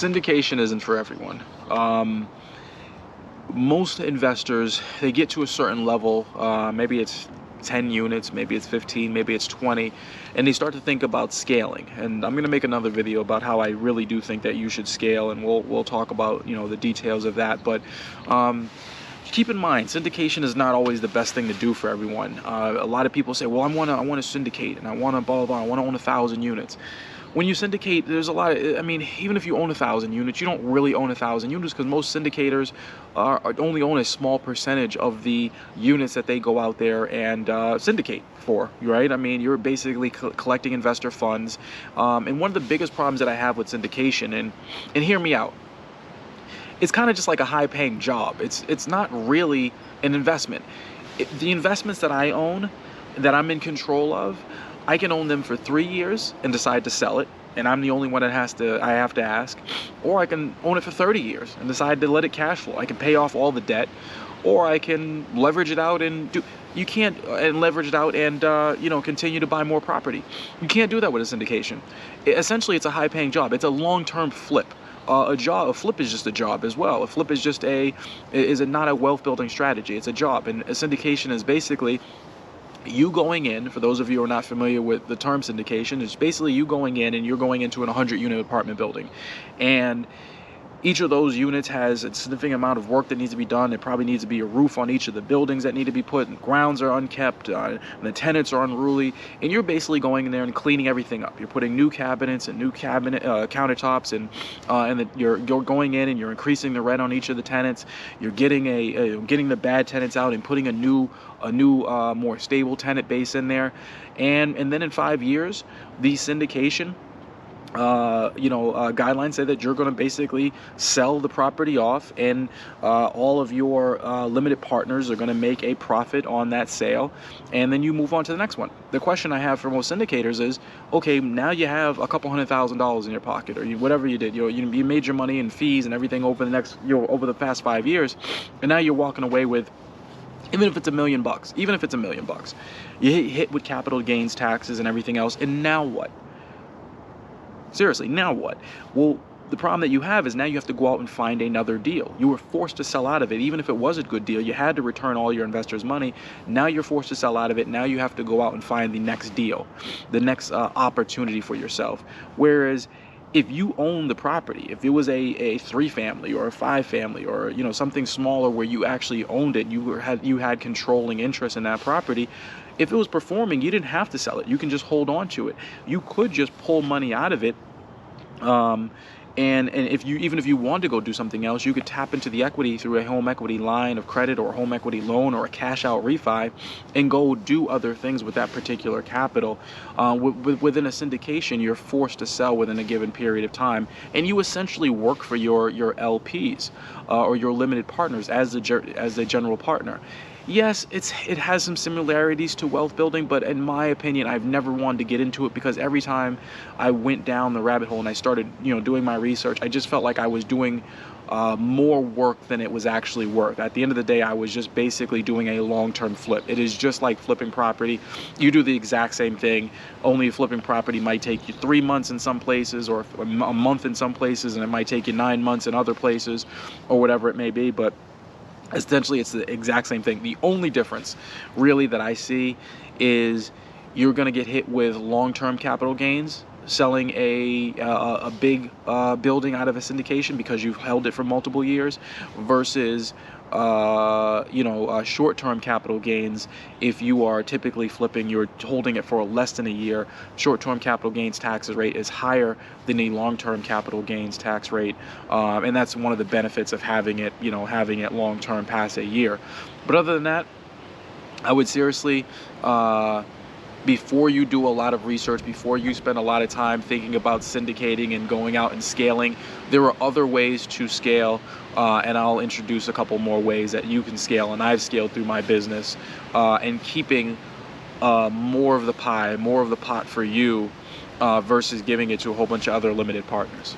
syndication isn't for everyone. Most investors, they get to a certain level, maybe it's 10 units, maybe it's 15, maybe it's 20, and they start to think about scaling. And I'm going to make another video about how I really do think that you should scale, and we'll talk about, you know, the details of that. But keep in mind, syndication is not always the best thing to do for everyone. A lot of people say, well, I want to syndicate, and I want to blah, blah, blah, I want to own 1,000 units. When you syndicate, there's a lot of, I mean, even if you own 1,000 units, you don't really own 1,000 units, because most syndicators only own a small percentage of the units that they go out there and syndicate for, right? I mean, you're basically collecting investor funds. And one of the biggest problems that I have with syndication, and hear me out, it's kind of just like a high-paying job. It's not really an investment. The investments that I own, that I'm in control of, I can own them for 3 years and decide to sell it, and I'm the only one that I have to ask. Or I can own it for 30 years and decide to let it cash flow. I can pay off all the debt, or I can leverage it out and leverage it out and you know, continue to buy more property. You can't do that with a syndication. Essentially, it's a high-paying job. It's a long-term flip. A flip is just a job as well. A flip is just not a wealth-building strategy. It's a job, and a syndication is basically you going in. For those of you who are not familiar with the term syndication, it's basically you going in and you're going into an 100-unit apartment building, and each of those units has a significant amount of work that needs to be done. There probably needs to be a roof on each of the buildings that need to be put, and grounds are unkept, and the tenants are unruly, and you're basically going in there and cleaning everything up. You're putting new cabinets and new countertops, and you're going in and you're increasing the rent on each of the tenants. You're getting getting the bad tenants out and putting a new more stable tenant base in there, and then in 5 years, the syndication guidelines say that you're going to basically sell the property off, and all of your limited partners are going to make a profit on that sale, and then you move on to the next one. The question I have for most syndicators is, okay, now you have a couple $100,000 in your pocket, or whatever you did. You made your money in fees and everything over the past 5 years, and now you're walking away with, even if it's $1 million, even if it's $1 million, you hit with capital gains taxes and everything else, and now what? Seriously, now what? Well, the problem that you have is now you have to go out and find another deal. You were forced to sell out of it. Even if it was a good deal, you had to return all your investors' money. Now you're forced to sell out of it. Now you have to go out and find the next deal, the next opportunity for yourself. Whereas if you own the property, if it was a 3-family or a 5-family, or something smaller where you actually owned it, you had controlling interest in that property, if it was performing, you didn't have to sell it. You can just hold on to it. You could just pull money out of it, and even if you wanted to go do something else, you could tap into the equity through a home equity line of credit or a home equity loan or a cash out refi, and go do other things with that particular capital. Within a syndication, you're forced to sell within a given period of time, and you essentially work for your LPs or your limited partners as the general partner. Yes, it has some similarities to wealth building, but in my opinion, I've never wanted to get into it, because every time I went down the rabbit hole and I started, doing my research, I just felt like I was doing more work than it was actually worth. At the end of the day, I was just basically doing a long-term flip. It is just like flipping property. You do the exact same thing, only flipping property might take you 3 months in some places, or a month in some places, and it might take you 9 months in other places, or whatever it may be. But essentially, it's the exact same thing. The only difference really that I see is you're going to get hit with long-term capital gains selling a big building out of a syndication because you've held it for multiple years, versus short-term capital gains. If you are typically flipping, you're holding it for less than a year, short-term capital gains tax rate is higher than the long-term capital gains tax rate, and that's one of the benefits of having it long-term past a year. But other than that, I would seriously, before you do a lot of research, before you spend a lot of time thinking about syndicating and going out and scaling, there are other ways to scale, and I'll introduce a couple more ways that you can scale, and I've scaled through my business, and keeping more of the pie, more of the pot for you, versus giving it to a whole bunch of other limited partners.